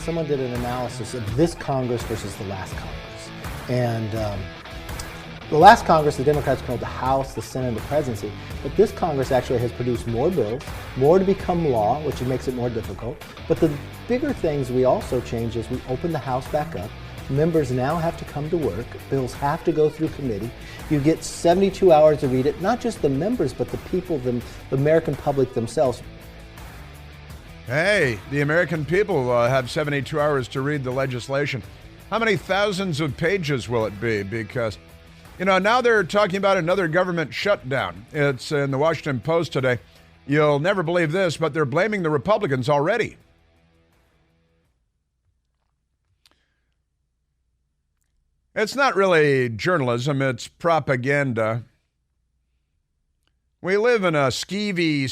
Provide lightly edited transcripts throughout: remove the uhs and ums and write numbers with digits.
someone did an analysis of this Congress versus the last Congress. And the last Congress, the Democrats controlled the House, the Senate, and the presidency. But this Congress actually has produced more bills, more to become law, which makes it more difficult. But the bigger things we also changed is we opened the House back up. Members now have to come to work. Bills have to go through committee. You get 72 hours to read it, not just the members, but the people, the American public themselves. Hey, the American people have 72 hours to read the legislation. How many thousands of pages will it be? Because, now they're talking about another government shutdown. It's in the Washington Post today. You'll never believe this, but they're blaming the Republicans already. It's not really journalism, it's propaganda. We live in a skeevy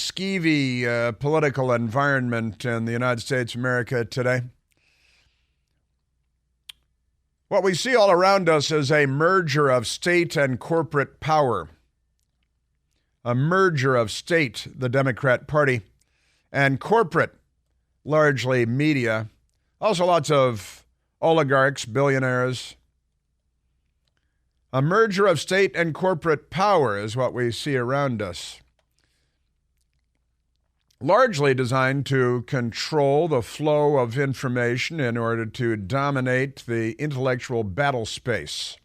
political environment in the United States of America today. What we see all around us is a merger of state and corporate power. A merger of state, the Democrat Party, and corporate, largely media. Also lots of oligarchs, billionaires. A merger of state and corporate power is what we see around us. Largely designed to control the flow of information in order to dominate the intellectual battle space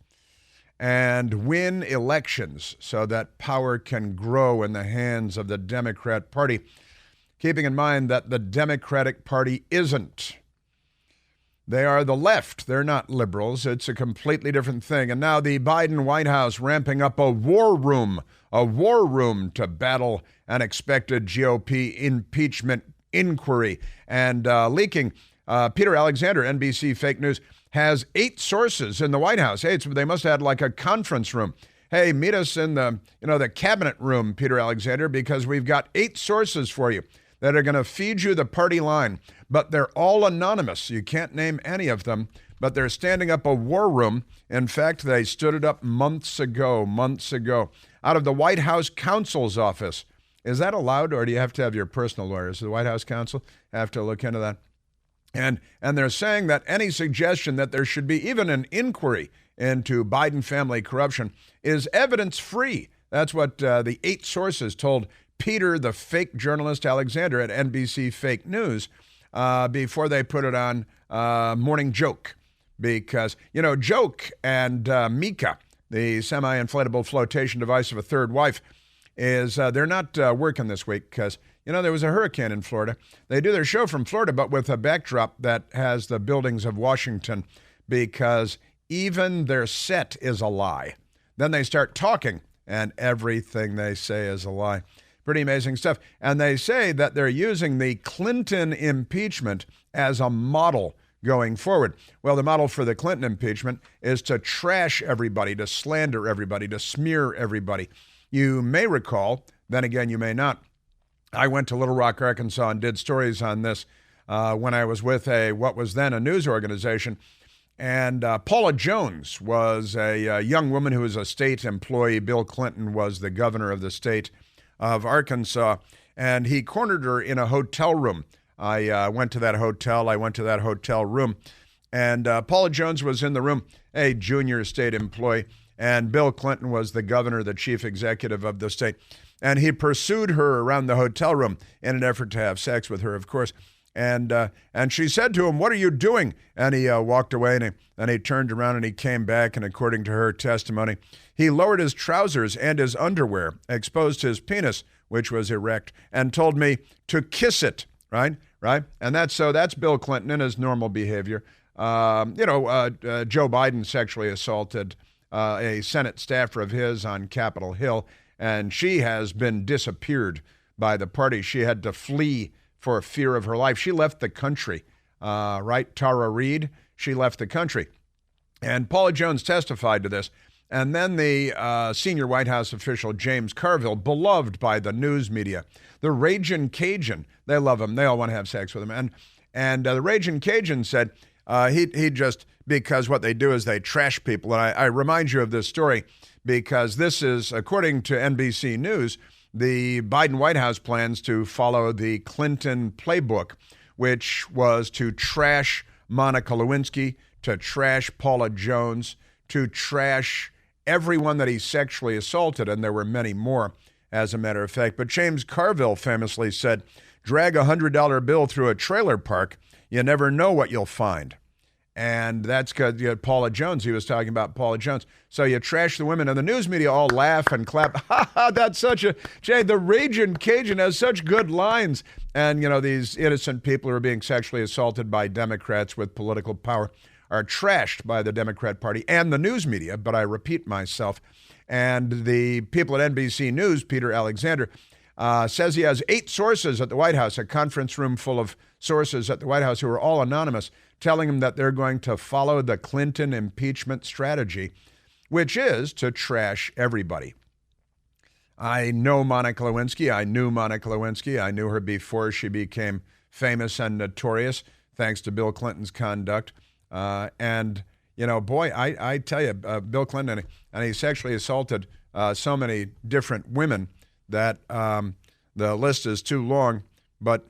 and win elections so that power can grow in the hands of the Democrat Party, keeping in mind that the Democratic Party isn't. They are the left. They're not liberals. It's a completely different thing. And now the Biden White House ramping up a war room to battle an expected GOP impeachment inquiry and leaking. Peter Alexander, NBC Fake News, has 8 sources in the White House. Hey, they must have had like a conference room. Hey, meet us in the cabinet room, Peter Alexander, because we've got 8 sources for you that are going to feed you the party line. But they're all anonymous. You can't name any of them, but they're standing up a war room. In fact, they stood it up months ago, out of the White House counsel's office. Is that allowed, or do you have to have your personal lawyers? The White House counsel have to look into that. And they're saying that any suggestion that there should be even an inquiry into Biden family corruption is evidence-free. That's what the 8 sources told Peter, the fake journalist Alexander at NBC Fake News, before they put it on Morning Joke. Because, Joke and Mika, the semi-inflatable flotation device of a third wife, they're not working this week because, there was a hurricane in Florida. They do their show from Florida, but with a backdrop that has the buildings of Washington, because even their set is a lie. Then they start talking, and everything they say is a lie. Pretty amazing stuff. And they say that they're using the Clinton impeachment as a model going forward. Well, the model for the Clinton impeachment is to trash everybody, to slander everybody, to smear everybody. You may recall, then again, you may not. I went to Little Rock, Arkansas, and did stories on this when I was with what was then a news organization. And Paula Jones was a young woman who was a state employee. Bill Clinton was the governor of the state of Arkansas, and he cornered her in a hotel room. I went to that hotel room, and Paula Jones was in the room, a junior state employee, and Bill Clinton was the governor, the chief executive of the state, and he pursued her around the hotel room in an effort to have sex with her, of course. And she said to him, "What are you doing?" And he walked away, and he turned around and he came back, and according to her testimony, he lowered his trousers and his underwear, exposed his penis, which was erect, and told me to kiss it, right? And that's Bill Clinton in his normal behavior. Joe Biden sexually assaulted a Senate staffer of his on Capitol Hill, and she has been disappeared by the party. She had to flee for fear of her life. She left the country, right? Tara Reid, she left the country. And Paula Jones testified to this. And then the senior White House official, James Carville, beloved by the news media, the Ragin' Cajun, they love him. They all want to have sex with him. And the Ragin' Cajun said he just, because what they do is they trash people. And I remind you of this story because this is, according to NBC News, the Biden White House plans to follow the Clinton playbook, which was to trash Monica Lewinsky, to trash Paula Jones, to trash everyone that he sexually assaulted, and there were many more, as a matter of fact. But James Carville famously said, drag a $100 bill through a trailer park, you never know what you'll find. And that's because you had Paula Jones. He was talking about Paula Jones. So you trash the women, and the news media all laugh and clap. Ha ha, that's such a... Jay, the Ragin' Cajun has such good lines. And, these innocent people who are being sexually assaulted by Democrats with political power are trashed by the Democrat Party and the news media. But I repeat myself. And the people at NBC News, Peter Alexander, says he has 8 sources at the White House, a conference room full of sources at the White House who are all anonymous, telling him that they're going to follow the Clinton impeachment strategy, which is to trash everybody. I know Monica Lewinsky. I knew Monica Lewinsky. I knew her before she became famous and notorious, thanks to Bill Clinton's conduct. I tell you, Bill Clinton, and he sexually assaulted so many different women that the list is too long, but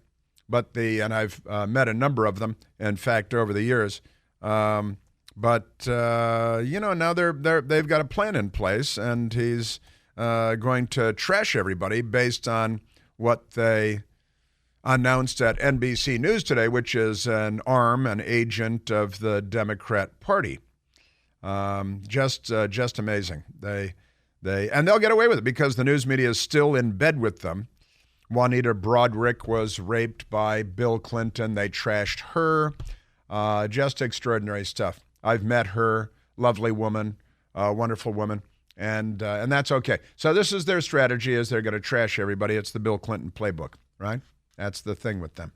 I've met a number of them, in fact, over the years. Now they've got a plan in place, and he's going to trash everybody based on what they announced at NBC News today, which is an agent of the Democrat Party. Just amazing. They'll get away with it because the news media is still in bed with them. Juanita Broaddrick was raped by Bill Clinton. They trashed her. Just extraordinary stuff. I've met her, lovely woman, wonderful woman, and that's okay. So this is their strategy: is they're going to trash everybody. It's the Bill Clinton playbook, right? That's the thing with them.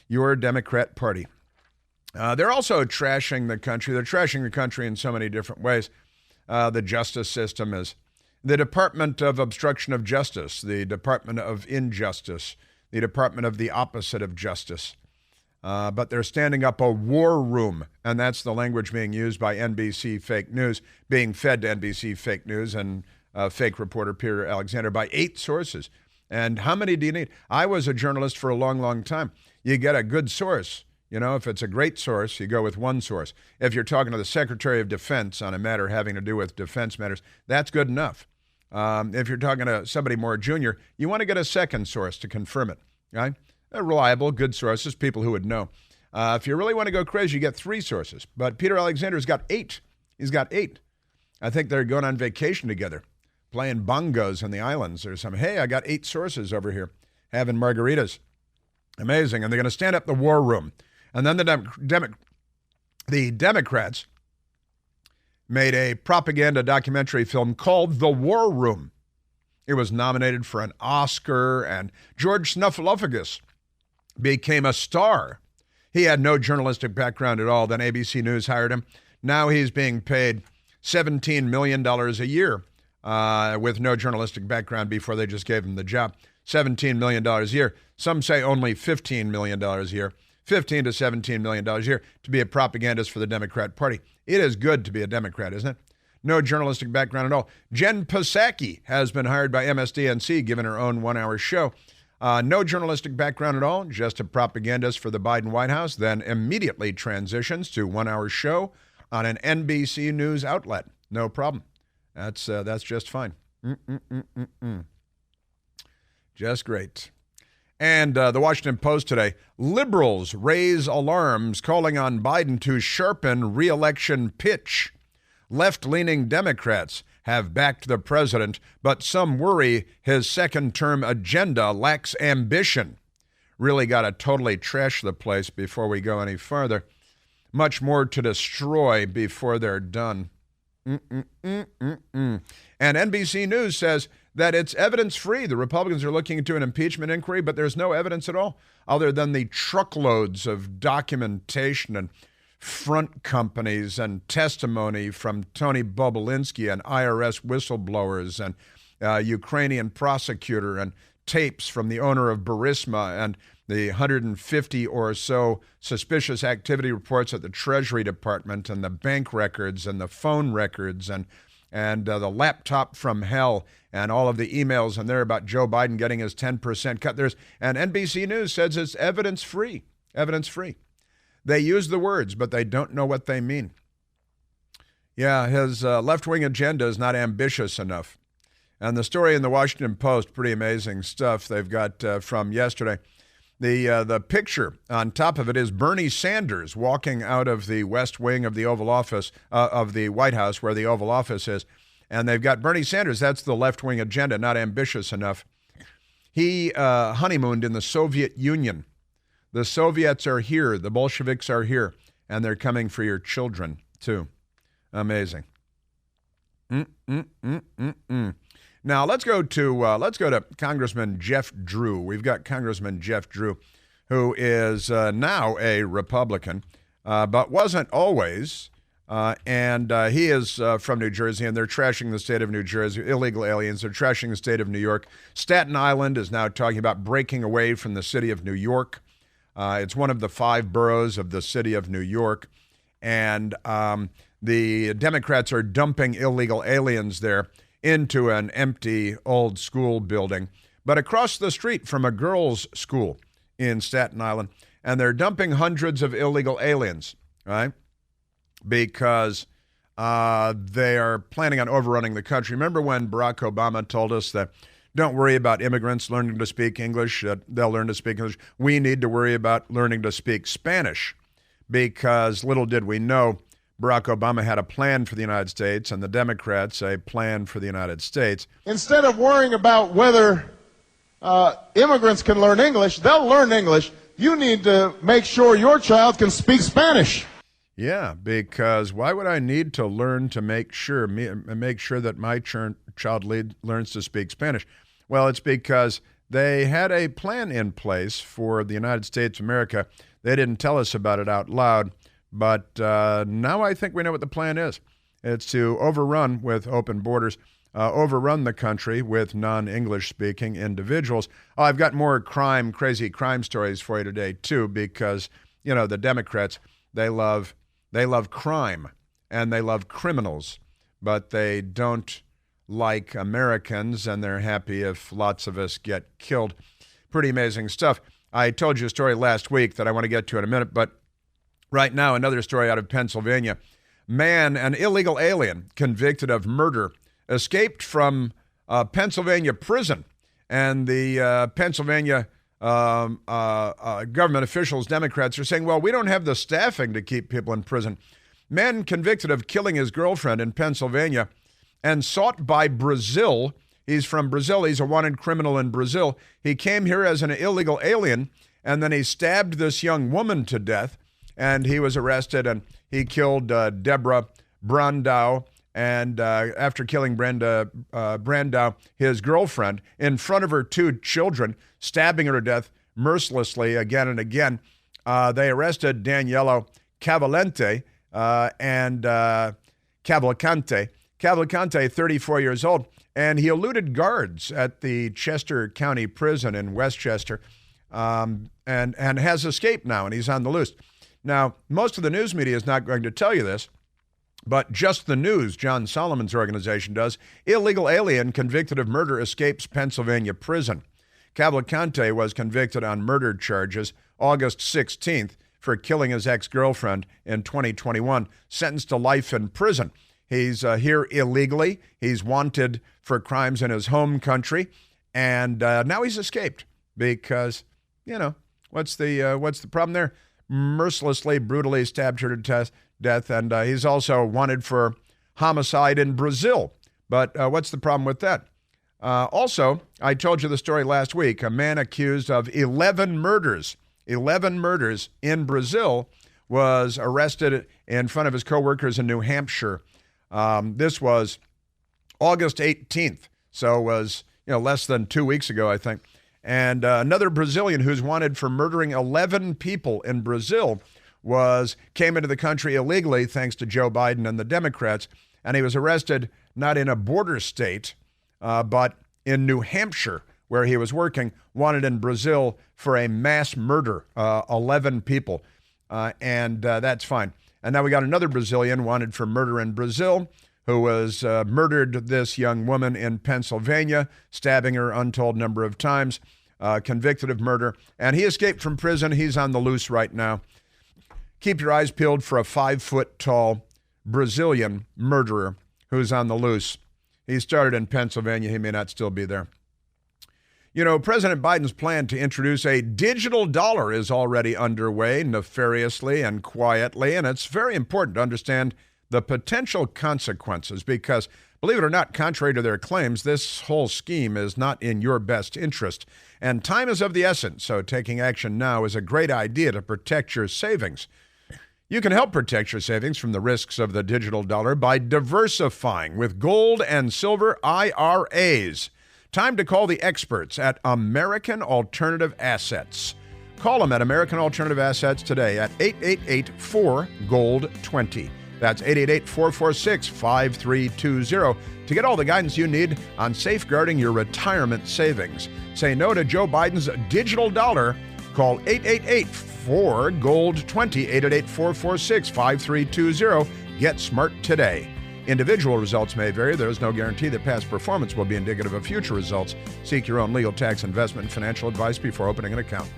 Your Democrat Party. They're also trashing the country. They're trashing the country in so many different ways. The justice system is the Department of Obstruction of Justice, the Department of Injustice, the Department of the Opposite of Justice. But they're standing up a war room, and that's the language being used by NBC fake news, being fed to NBC fake news and fake reporter Peter Alexander by 8 sources. And how many do you need? I was a journalist for a long, long time. You get a good source. If it's a great source, you go with one source. If you're talking to the Secretary of Defense on a matter having to do with defense matters, that's good enough. If you're talking to somebody more junior, you want to get a second source to confirm it, right? Reliable, good sources, people who would know. If you really want to go crazy, you get 3 sources. But Peter Alexander's got 8. He's got 8. I think they're going on vacation together, playing bongos in the islands or something. Hey, I got 8 sources over here having margaritas. Amazing. And they're going to stand up the war room. And then the Democrats made a propaganda documentary film called The War Room. It was nominated for an Oscar, and George Snuffleupagus became a star. He had no journalistic background at all. Then ABC News hired him. Now he's being paid $17 million a year with no journalistic background before they just gave him the job. $17 million a year. Some say only $15 million a year. $15 to $17 million a year to be a propagandist for the Democrat Party. It is good to be a Democrat, isn't it? No journalistic background at all. Jen Psaki has been hired by MSDNC, given her own 1-hour show. No journalistic background at all, just a propagandist for the Biden White House, then immediately transitions to 1-hour show on an NBC News outlet. No problem. That's just fine. Just great. And the Washington Post today, liberals raise alarms calling on Biden to sharpen re-election pitch. Left-leaning Democrats have backed the president, but some worry his second-term agenda lacks ambition. Really got to totally trash the place before we go any farther. Much more to destroy before they're done. And NBC News says that it's evidence-free. The Republicans are looking into an impeachment inquiry, but there's no evidence at all other than the truckloads of documentation and front companies and testimony from Tony Bobulinski and IRS whistleblowers and Ukrainian prosecutor and tapes from the owner of Burisma and the 150 or so suspicious activity reports at the Treasury Department and the bank records and the phone records and the laptop from hell and all of the emails in there about Joe Biden getting his 10% cut. And NBC News says it's evidence-free. evidence-free. They use the words, but they don't know what they mean. Yeah, his left-wing agenda is not ambitious enough. And the story in the Washington Post, pretty amazing stuff they've got from yesterday. The picture on top of it is Bernie Sanders walking out of the West Wing of the Oval Office, of the White House, where the Oval Office is. And they've got Bernie Sanders. That's the left-wing agenda, not ambitious enough. He honeymooned in the Soviet Union. The Soviets are here. The Bolsheviks are here. And they're coming for your children, too. Amazing. Now let's go to Congressman Jeff Drew. We've got Congressman Jeff Drew, who is now a Republican, but wasn't always. And he is from New Jersey, and they're trashing the state of New Jersey. Illegal aliens. They're trashing the state of New York. Staten Island is now talking about breaking away from the city of New York. It's one of the 5 boroughs of the city of New York, and the Democrats are dumping illegal aliens there into an empty old school building, but across the street from a girls' school in Staten Island. And they're dumping hundreds of illegal aliens, right? Because they are planning on overrunning the country. Remember when Barack Obama told us that don't worry about immigrants learning to speak English, they'll learn to speak English. We need to worry about learning to speak Spanish, because little did we know Barack Obama had a plan for the United States, and the Democrats a plan for the United States. Instead of worrying about whether immigrants can learn English, they'll learn English. You need to make sure your child can speak Spanish. Yeah, because why would I need to learn to make sure that my child learns to speak Spanish? Well, it's because they had a plan in place for the United States of America. They didn't tell us about it out loud. But now I think we know what the plan is. It's to overrun with open borders, overrun the country with non-English speaking individuals. Oh, I've got more crazy crime stories for you today, too, because, you know, the Democrats, they love crime and they love criminals, but they don't like Americans, and they're happy if lots of us get killed. Pretty amazing stuff. I told you a story last week that I want to get to in a minute, but right now, another story out of Pennsylvania. Man, an illegal alien convicted of murder, escaped from Pennsylvania prison. And the Pennsylvania government officials, Democrats, are saying, well, we don't have the staffing to keep people in prison. Man convicted of killing his girlfriend in Pennsylvania and sought by Brazil. He's from Brazil. He's a wanted criminal in Brazil. He came here as an illegal alien, and then he stabbed this young woman to death. And he was arrested, and he killed Deborah Brandow. And after killing Brandow, his girlfriend, in front of her 2 children, stabbing her to death mercilessly again and again, they arrested Daniello Cavalcante, 34 years old, and he eluded guards at the Chester County Prison in Westchester, and has escaped now, and he's on the loose. Now, most of the news media is not going to tell you this, but Just the News, John Solomon's organization, does. Illegal alien convicted of murder escapes Pennsylvania prison. Cavalcante was convicted on murder charges August 16th for killing his ex-girlfriend in 2021, sentenced to life in prison. He's here illegally. He's wanted for crimes in his home country, and now he's escaped because, you know, what's the problem there? Mercilessly, brutally stabbed her to death, and he's also wanted for homicide in Brazil. But what's the problem with that? Also, I told you the story last week. A man accused of 11 murders in Brazil was arrested in front of his coworkers in New Hampshire. This was August 18th, so it was less than 2 weeks ago, I think. And another Brazilian who's wanted for murdering 11 people in Brazil came into the country illegally thanks to Joe Biden and the Democrats, and he was arrested not in a border state, but in New Hampshire, where he was working, wanted in Brazil for a mass murder, 11 people, and that's fine. And now we got another Brazilian wanted for murder in Brazil, who was murdered this young woman in Pennsylvania, stabbing her untold number of times. convicted of murder. And he escaped from prison. He's on the loose right now. Keep your eyes peeled for a 5-foot-tall Brazilian murderer who's on the loose. He started in Pennsylvania. He may not still be there. You know, President Biden's plan to introduce a digital dollar is already underway, nefariously and quietly, and it's very important to understand the potential consequences because, believe it or not, contrary to their claims, this whole scheme is not in your best interest. And time is of the essence, so taking action now is a great idea to protect your savings. You can help protect your savings from the risks of the digital dollar by diversifying with gold and silver IRAs. Time to call the experts at American Alternative Assets. Call them at American Alternative Assets today at 888-4-GOLD-20. That's 888-446-5320 to get all the guidance you need on safeguarding your retirement savings. Say no to Joe Biden's digital dollar. Call 888-4-GOLD-20, 888-446-5320. Get smart today. Individual results may vary. There is no guarantee that past performance will be indicative of future results. Seek your own legal, tax, investment, and financial advice before opening an account.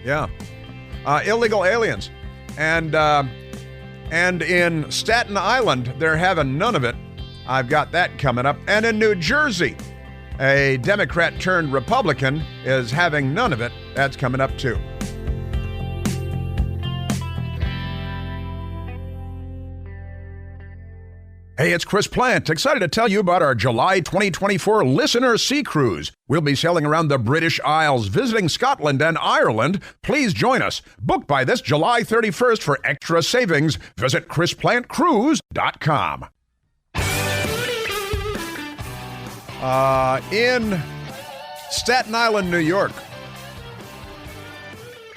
Yeah. Illegal aliens. And in Staten Island, they're having none of it. I've got that coming up. And in New Jersey, a Democrat turned Republican is having none of it. That's coming up too. Hey, it's Chris Plant, excited to tell you about our July 2024 Listener Sea Cruise. We'll be sailing around the British Isles, visiting Scotland and Ireland. Please join us. Book by this July 31st for extra savings. Visit ChrisPlantCruise.com. In Staten Island, New York,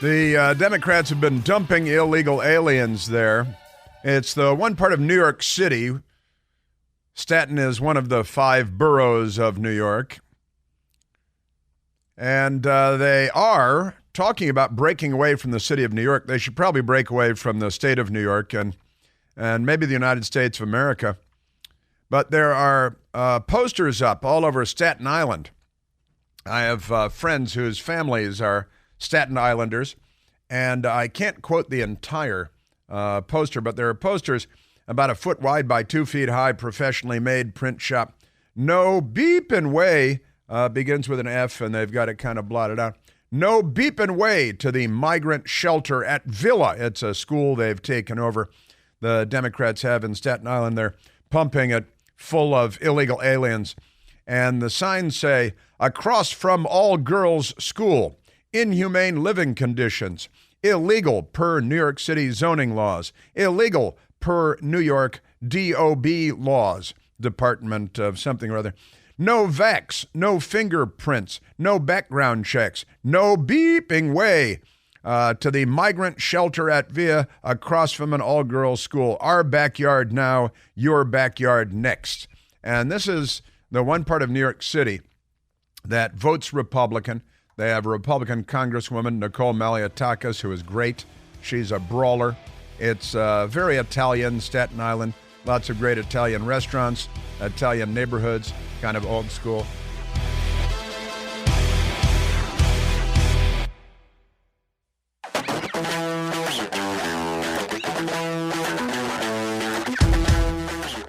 the Democrats have been dumping illegal aliens there. It's the one part of New York City. Staten is one of the 5 boroughs of New York. And they are talking about breaking away from the city of New York. They should probably break away from the state of New York and maybe the United States of America. But there are posters up all over Staten Island. I have friends whose families are Staten Islanders, and I can't quote the entire poster, but there are posters about a foot wide by 2 feet high, professionally made print shop. No beepin' way begins with an F, and they've got it kind of blotted out. No beepin' way to the migrant shelter at Villa. It's a school they've taken over. The Democrats have in Staten Island. They're pumping it full of illegal aliens. And the signs say, across from all girls school, inhumane living conditions, illegal per New York City zoning laws, illegal per New York DOB laws, Department of something or other. No vax, no fingerprints, no background checks, no beeping way to the migrant shelter at Villa across from an all-girls school. Our backyard now, your backyard next. And this is the one part of New York City that votes Republican. They have a Republican Congresswoman, Nicole Maliotakis, who is great. She's a brawler. It's very Italian, Staten Island. Lots of great Italian restaurants, Italian neighborhoods, kind of old school.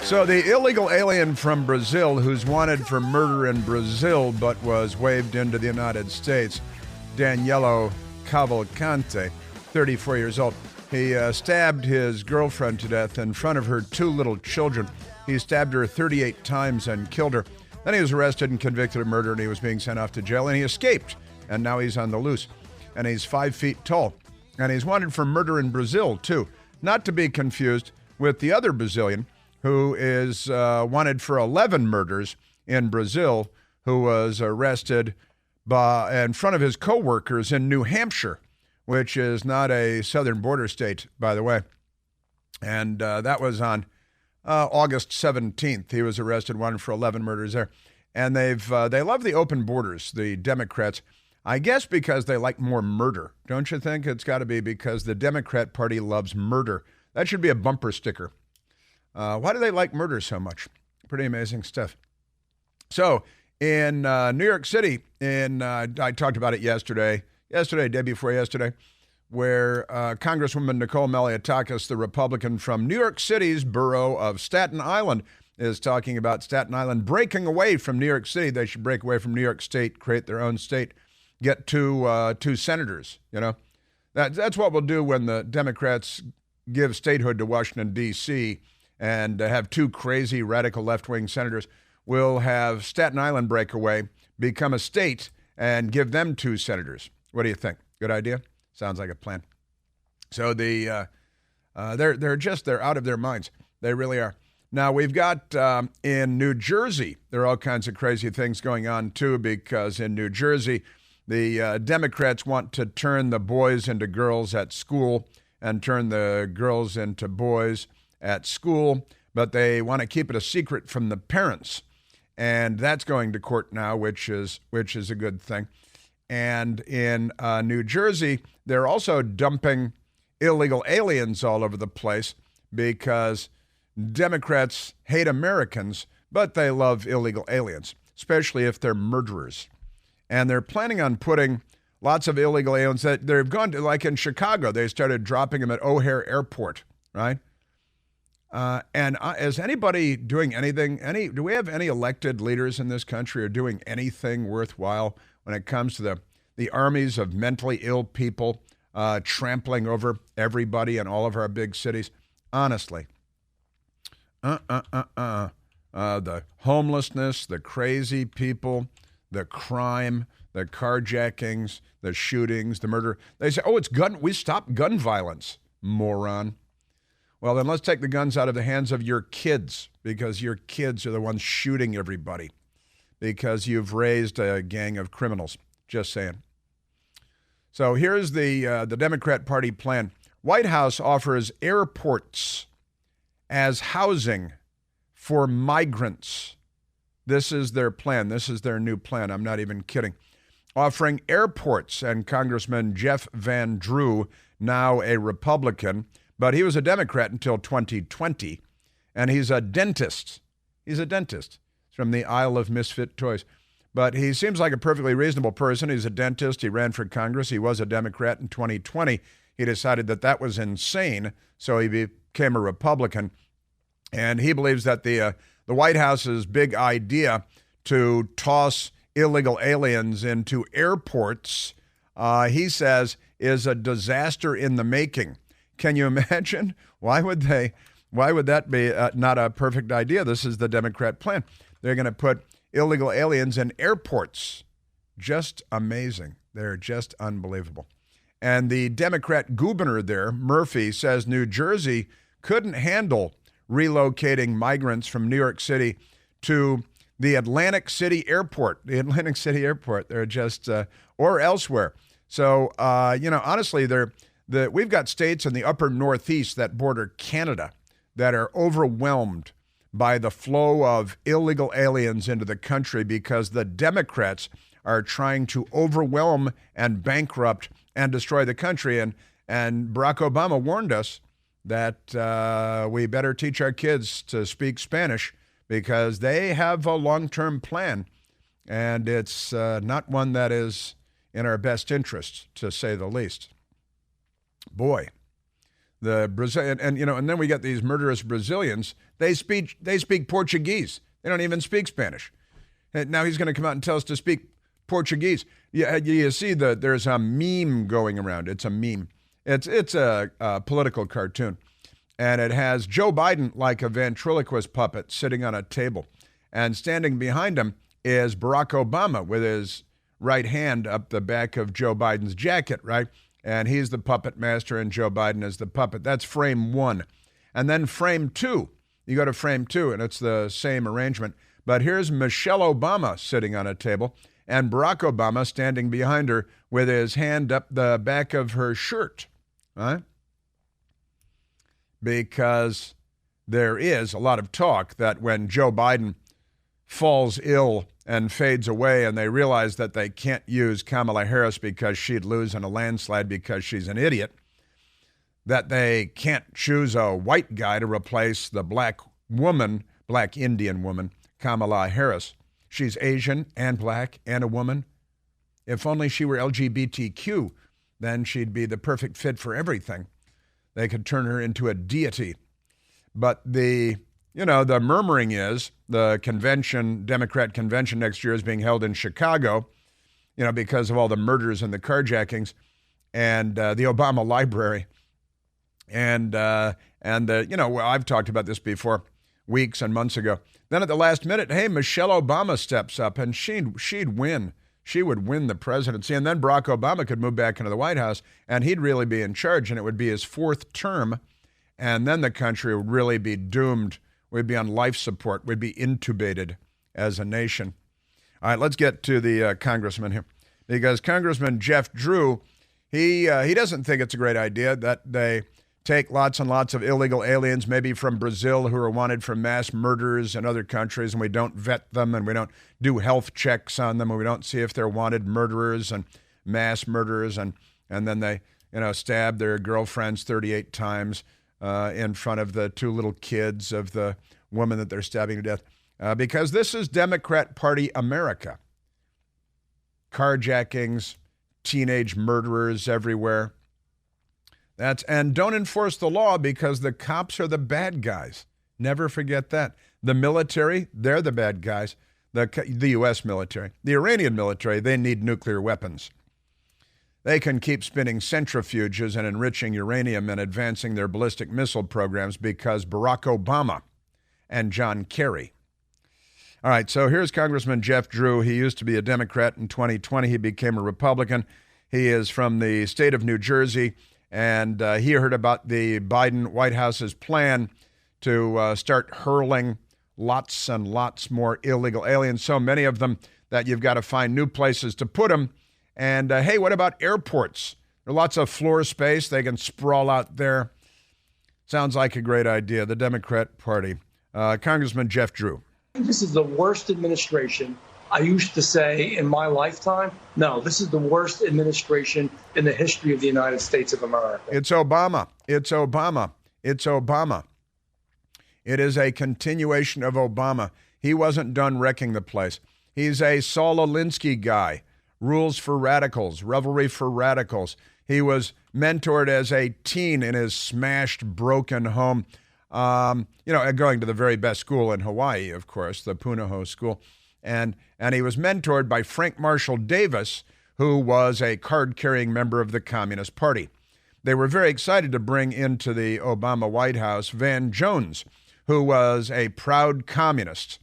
So the illegal alien from Brazil who's wanted for murder in Brazil but was waived into the United States, Danielo Cavalcante, 34 years old. He stabbed his girlfriend to death in front of her 2 little children. He stabbed her 38 times and killed her. Then he was arrested and convicted of murder, and he was being sent off to jail, and he escaped. And now he's on the loose. And he's 5 feet tall. And he's wanted for murder in Brazil, too. Not to be confused with the other Brazilian who is wanted for 11 murders in Brazil, who was arrested in front of his co-workers in New Hampshire, which is not a southern border state, by the way. And that was on August 17th. He was arrested, wanted for 11 murders there. And they love the open borders, the Democrats. I guess because they like more murder. Don't you think? It's got to be because the Democrat Party loves murder. That should be a bumper sticker. Why do they like murder so much? Pretty amazing stuff. So In New York City, I talked about it yesterday, day before yesterday, where Congresswoman Nicole Maliotakis, the Republican from New York City's borough of Staten Island, is talking about Staten Island breaking away from New York City. They should break away from New York State, create their own state, get two senators. You know, that's what we'll do when the Democrats give statehood to Washington, D.C., and have two crazy radical left-wing senators. We'll have Staten Island break away, become a state, and give them two senators. What do you think? Good idea? Sounds like a plan. So they're out of their minds. They really are. Now we've got in New Jersey, there are all kinds of crazy things going on too, because in New Jersey, the Democrats want to turn the boys into girls at school and turn the girls into boys at school, but they want to keep it a secret from the parents. And that's going to court now, which is a good thing. And in New Jersey, they're also dumping illegal aliens all over the place because Democrats hate Americans, but they love illegal aliens, especially if they're murderers. And they're planning on putting lots of illegal aliens that they've gone to, like in Chicago, they started dropping them at O'Hare Airport, right? Is anybody doing anything? Do we have any elected leaders in this country who are doing anything worthwhile when it comes to the armies of mentally ill people trampling over everybody in all of our big cities? Honestly. The homelessness, the crazy people, the crime, the carjackings, the shootings, the murder. They say, we stopped gun violence, moron. Well, then let's take the guns out of the hands of your kids, because your kids are the ones shooting everybody, because you've raised a gang of criminals. Just saying. So here's the Democrat Party plan. White House offers airports as housing for migrants. This is their plan. This is their new plan. I'm not even kidding. Offering airports, and Congressman Jeff Van Drew, now a Republican, but he was a Democrat until 2020, and he's a dentist. He's a dentist. He's from the Isle of Misfit Toys. But he seems like a perfectly reasonable person. He's a dentist. He ran for Congress. He was a Democrat in 2020. He decided that was insane, so he became a Republican. And he believes that the White House's big idea to toss illegal aliens into airports, he says, is a disaster in the making. Can you imagine? Why would that be not a perfect idea? This is the Democrat plan. They're going to put illegal aliens in airports. Just amazing. They're just unbelievable. And the Democrat governor there, Murphy, says New Jersey couldn't handle relocating migrants from New York City to the Atlantic City Airport. The Atlantic City Airport. They're just, or elsewhere. So, honestly, we've got states in the upper Northeast that border Canada that are overwhelmed by the flow of illegal aliens into the country because the Democrats are trying to overwhelm and bankrupt and destroy the country. And Barack Obama warned us that we better teach our kids to speak Spanish because they have a long-term plan, and it's not one that is in our best interest, to say the least. Boy, the Brazilian, and then we got these murderous Brazilians. They speak Portuguese. They don't even speak Spanish. And now he's going to come out and tell us to speak Portuguese. You see there's a meme going around. It's a meme. It's a political cartoon, and it has Joe Biden like a ventriloquist puppet sitting on a table, and standing behind him is Barack Obama with his right hand up the back of Joe Biden's jacket, right? And he's the puppet master, and Joe Biden is the puppet. That's frame one. And then frame two. You go to frame two, and it's the same arrangement. But here's Michelle Obama sitting on a table, and Barack Obama standing behind her with his hand up the back of her shirt, right? Because there is a lot of talk that when Joe Biden falls ill and fades away and they realize that they can't use Kamala Harris because she'd lose in a landslide because she's an idiot, that they can't choose a white guy to replace the black Indian woman, Kamala Harris. She's Asian and black and a woman. If only she were LGBTQ, then she'd be the perfect fit for everything. They could turn her into a deity. But the murmuring is the convention, Democrat convention next year is being held in Chicago, because of all the murders and the carjackings, and the Obama Library. And I've talked about this before, weeks and months ago. Then at the last minute, hey, Michelle Obama steps up, and she'd win. She would win the presidency, and then Barack Obama could move back into the White House, and he'd really be in charge, and it would be his fourth term, and then the country would really be doomed. We'd be on life support. We'd be intubated as a nation. All right, let's get to the congressman here, because Congressman Jeff Drew, he doesn't think it's a great idea that they take lots and lots of illegal aliens, maybe from Brazil, who are wanted for mass murders in other countries, and we don't vet them, and we don't do health checks on them, and we don't see if they're wanted murderers and mass murderers, and then they stab their girlfriends 38 times in front of the two little kids of the woman that they're stabbing to death, because this is Democrat Party America. Carjackings, teenage murderers everywhere. And don't enforce the law because the cops are the bad guys. Never forget that. The military, they're the bad guys. The U.S. military. The Iranian military, they need nuclear weapons. They can keep spinning centrifuges and enriching uranium and advancing their ballistic missile programs because Barack Obama and John Kerry. All right, so here's Congressman Jeff Drew. He used to be a Democrat. In 2020, he became a Republican. He is from the state of New Jersey. And he heard about the Biden White House's plan to start hurling lots and lots more illegal aliens, so many of them that you've got to find new places to put them. And, hey, what about airports? There are lots of floor space. They can sprawl out there. Sounds like a great idea, the Democrat Party. Congressman Jeff Drew. This is the worst administration. I used to say in my lifetime, no, this is the worst administration in the history of the United States of America. It's Obama. It's Obama. It's Obama. It is a continuation of Obama. He wasn't done wrecking the place. He's a Saul Alinsky guy. Rules for radicals, revelry for radicals. He was mentored as a teen in his smashed, broken home, going to the very best school in Hawaii, of course, the Punahou School. And he was mentored by Frank Marshall Davis, who was a card-carrying member of the Communist Party. They were very excited to bring into the Obama White House Van Jones, who was a proud communist.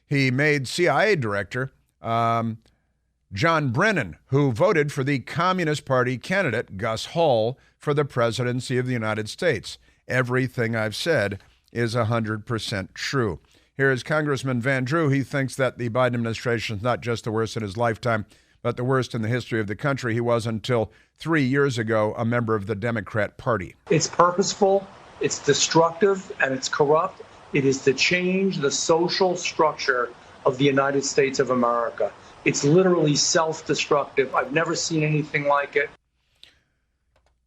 He made CIA director John Brennan, who voted for the Communist Party candidate Gus Hall for the presidency of the United States. Everything I've said is 100% true. Here is Congressman Van Drew. He thinks that the Biden administration is not just the worst in his lifetime, but the worst in the history of the country. He was, until 3 years ago, a member of the Democrat Party. It's purposeful, it's destructive, and it's corrupt. It is to change the social structure of the United States of America. It's literally self-destructive. I've never seen anything like it.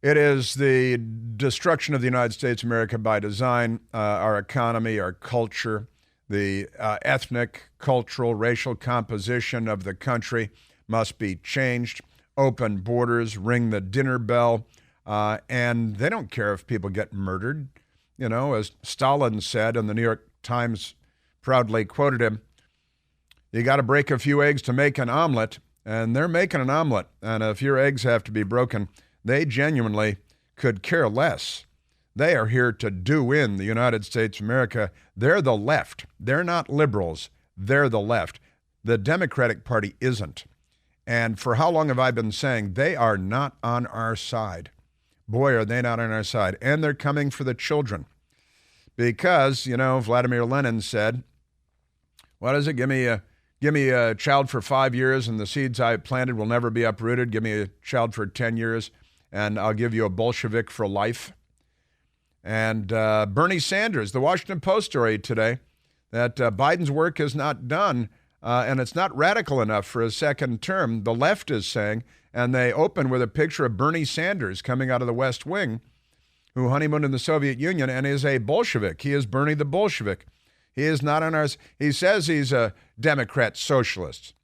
It is the destruction of the United States of America by design, our economy, our culture, the ethnic, cultural, racial composition of the country must be changed. Open borders, ring the dinner bell, and they don't care if people get murdered. As Stalin said, and the New York Times proudly quoted him, you got to break a few eggs to make an omelet, and they're making an omelet. And if your eggs have to be broken, they genuinely could care less. They are here to do in the United States of America. They're the left. They're not liberals. They're the left. The Democratic Party isn't. And for how long have I been saying they are not on our side? Boy, are they not on our side. And they're coming for the children. Because, Vladimir Lenin said, what is it? Give me a child for 5 years and the seeds I planted will never be uprooted. Give me a child for 10 years and I'll give you a Bolshevik for life. And Bernie Sanders, the Washington Post story today, that Biden's work is not done and it's not radical enough for a second term, the left is saying, and they open with a picture of Bernie Sanders coming out of the West Wing, who honeymooned in the Soviet Union and is a Bolshevik. He is Bernie the Bolshevik. He is not on ours. He says he's a Democrat socialist,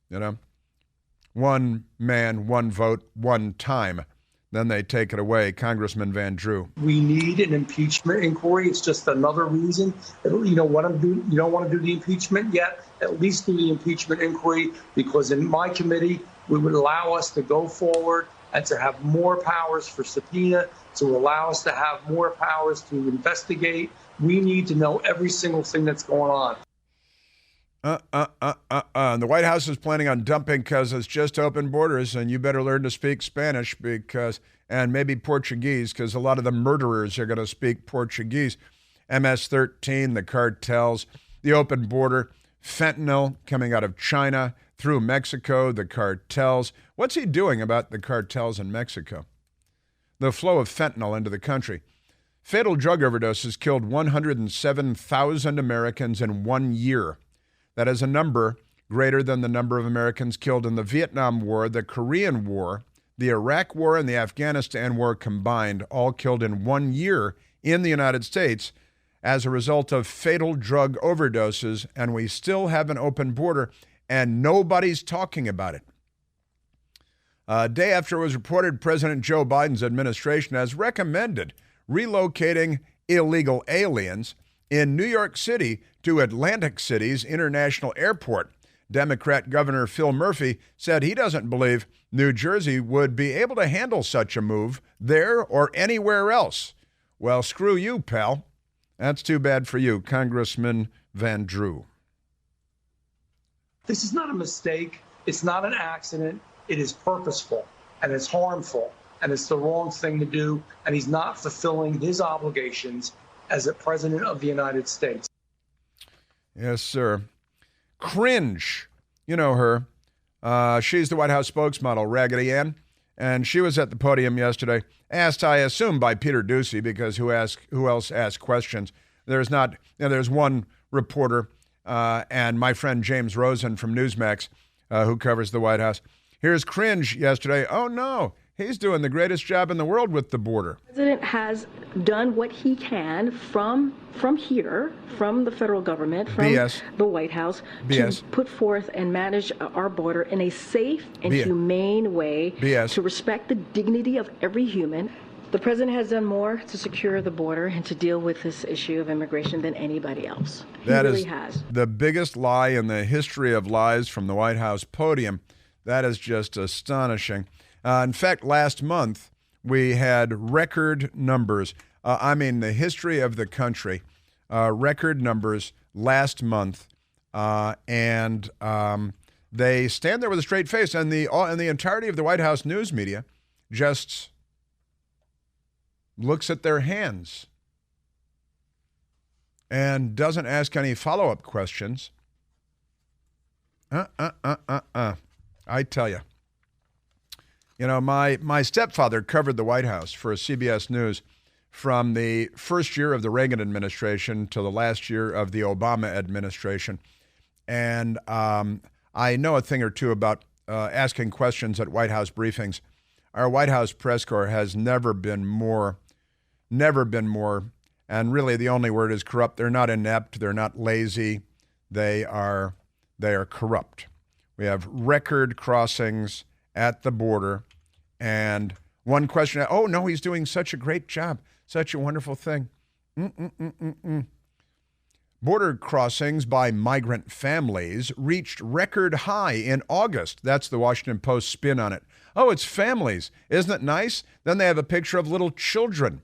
One man, one vote, one time. Then they take it away. Congressman Van Drew. We need an impeachment inquiry. It's just another reason. You don't want to do the impeachment yet. At least do the impeachment inquiry, because in my committee, we would allow us to go forward and to have more powers for subpoena, to allow us to have more powers to investigate. We need to know every single thing that's going on. And the White House is planning on dumping because it's just open borders, and you better learn to speak Spanish and maybe Portuguese, because a lot of the murderers are going to speak Portuguese. MS-13, the cartels, the open border, fentanyl coming out of China through Mexico, the cartels. What's he doing about the cartels in Mexico? The flow of fentanyl into the country. Fatal drug overdoses killed 107,000 Americans in 1 year. That is a number greater than the number of Americans killed in the Vietnam War, the Korean War, the Iraq War, and the Afghanistan War combined, all killed in 1 year in the United States as a result of fatal drug overdoses, and we still have an open border, and nobody's talking about it. A day after it was reported, President Joe Biden's administration has recommended relocating illegal aliens in New York City to Atlantic City's International Airport. Democrat Governor Phil Murphy said he doesn't believe New Jersey would be able to handle such a move there or anywhere else. Well, screw you, pal. That's too bad for you, Congressman Van Drew. This is not a mistake. It's not an accident. It is purposeful, and it's harmful, and it's the wrong thing to do, and he's not fulfilling his obligations as a president of the United States. Yes, sir. Cringe. You know her. She's the White House spokesmodel, Raggedy Ann, and she was at the podium yesterday, asked, I assume, by Peter Doocy, because who else asked questions? There's one reporter, and my friend James Rosen from Newsmax, who covers the White House. Here's Cringe yesterday. Oh, no. He's doing the greatest job in the world with the border. The president has done what he can from here, from the federal government, from BS. the White House, BS. to put forth and manage our border in a safe and humane way, BS. to respect the dignity of every human. The president has done more to secure the border and to deal with this issue of immigration than anybody else. He really has. The biggest lie in the history of lies from the White House podium. That is just astonishing. In fact, last month, we had record numbers. The history of the country, record numbers last month. And they stand there with a straight face. And the entirety of the White House news media just looks at their hands and doesn't ask any follow-up questions. I tell you. You know, my stepfather covered the White House for CBS News from the first year of the Reagan administration to the last year of the Obama administration. And I know a thing or two about asking questions at White House briefings. Our White House press corps has never been more, and really the only word is corrupt. They're not inept. They're not lazy. They are corrupt. We have record crossings at the border, and one question, oh, no, he's doing such a great job, such a wonderful thing. Border crossings by migrant families reached record high in August. That's the Washington Post spin on it. Oh, it's families. Isn't it nice? Then they have a picture of little children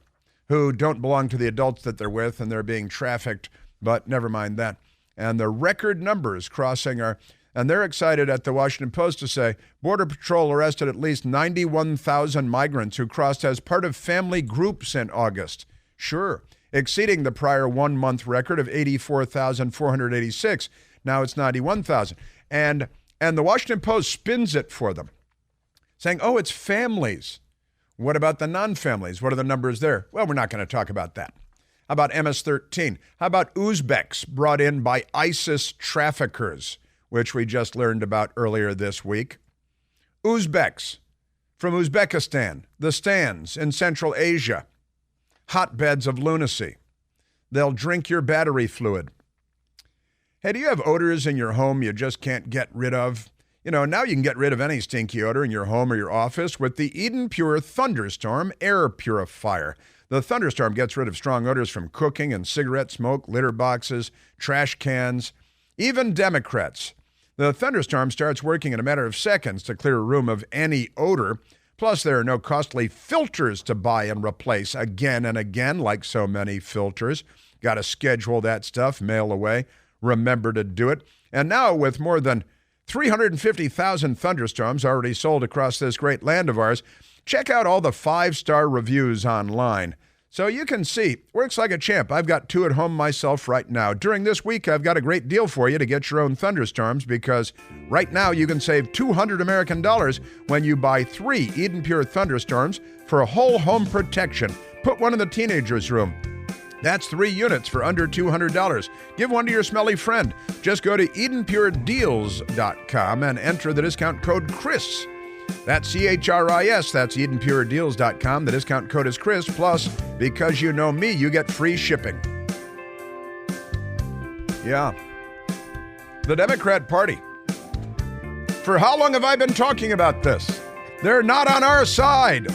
who don't belong to the adults that they're with, and they're being trafficked, but never mind that. And the record numbers crossing are... And they're excited at the Washington Post to say, Border Patrol arrested at least 91,000 migrants who crossed as part of family groups in August. Sure, exceeding the prior 1 month record of 84,486. Now it's 91,000. And the Washington Post spins it for them, saying, oh, it's families. What about the non-families? What are the numbers there? Well, we're not going to talk about that. How about MS-13? How about Uzbeks brought in by ISIS traffickers, which we just learned about earlier this week? Uzbeks from Uzbekistan, the stands in Central Asia, hotbeds of lunacy. They'll drink your battery fluid. Hey, do you have odors in your home you just can't get rid of? Now you can get rid of any stinky odor in your home or your office with the Eden Pure Thunderstorm Air Purifier. The Thunderstorm gets rid of strong odors from cooking and cigarette smoke, litter boxes, trash cans, even Democrats. The Thunderstorm starts working in a matter of seconds to clear a room of any odor. Plus, there are no costly filters to buy and replace again and again, like so many filters. Got to schedule that stuff, mail away, remember to do it. And now, with more than 350,000 Thunderstorms already sold across this great land of ours, check out all the 5-star reviews online. So you can see, works like a champ. I've got 2 at home myself right now. During this week, I've got a great deal for you to get your own Thunderstorms because right now you can save $200 American when you buy 3 Eden Pure Thunderstorms for a whole home protection. Put one in the teenager's room. That's 3 units for under $200. Give one to your smelly friend. Just go to EdenPureDeals.com and enter the discount code CHRIS. That's CHRIS. That's EdenPureDeals.com. The discount code is CHRIS. Plus, because you know me, you get free shipping. Yeah. The Democrat Party. For how long have I been talking about this? They're not on our side.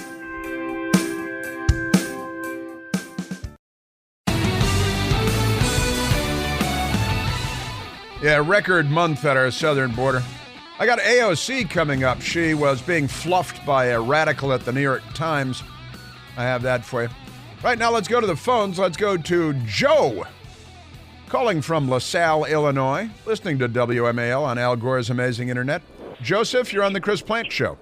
Yeah, record month at our southern border. I got AOC coming up. She was being fluffed by a radical at the New York Times. I have that for you. Right now, let's go to the phones. Let's go to Joe, calling from LaSalle, Illinois, listening to WMAL on Al Gore's amazing internet. Joseph, you're on the Chris Plante Show.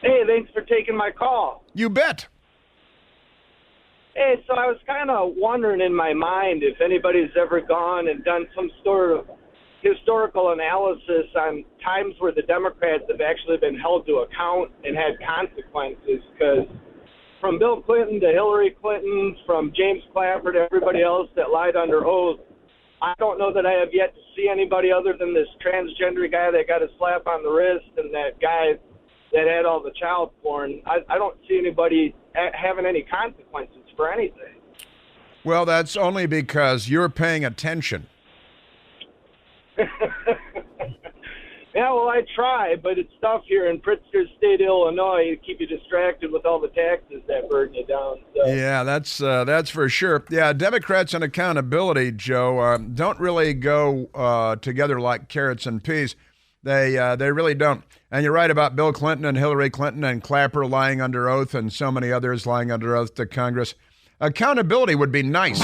Hey, thanks for taking my call. You bet. Hey, so I was kind of wondering in my mind if anybody's ever gone and done some sort of historical analysis on times where the Democrats have actually been held to account and had consequences, because from Bill Clinton to Hillary Clinton, from James Clapper to everybody else that lied under oath, I don't know that I have yet to see anybody other than this transgender guy that got a slap on the wrist and that guy that had all the child porn. I don't see anybody having any consequences for anything. Well, that's only because you're paying attention. Yeah, well, I try, but it's tough here in Pritzker State, Illinois, to keep you distracted with all the taxes that burden you down. So. Yeah, that's for sure. Yeah, Democrats and accountability, Joe, don't really go together like carrots and peas. They really don't. And you're right about Bill Clinton and Hillary Clinton and Clapper lying under oath and so many others lying under oath to Congress. Accountability would be nice.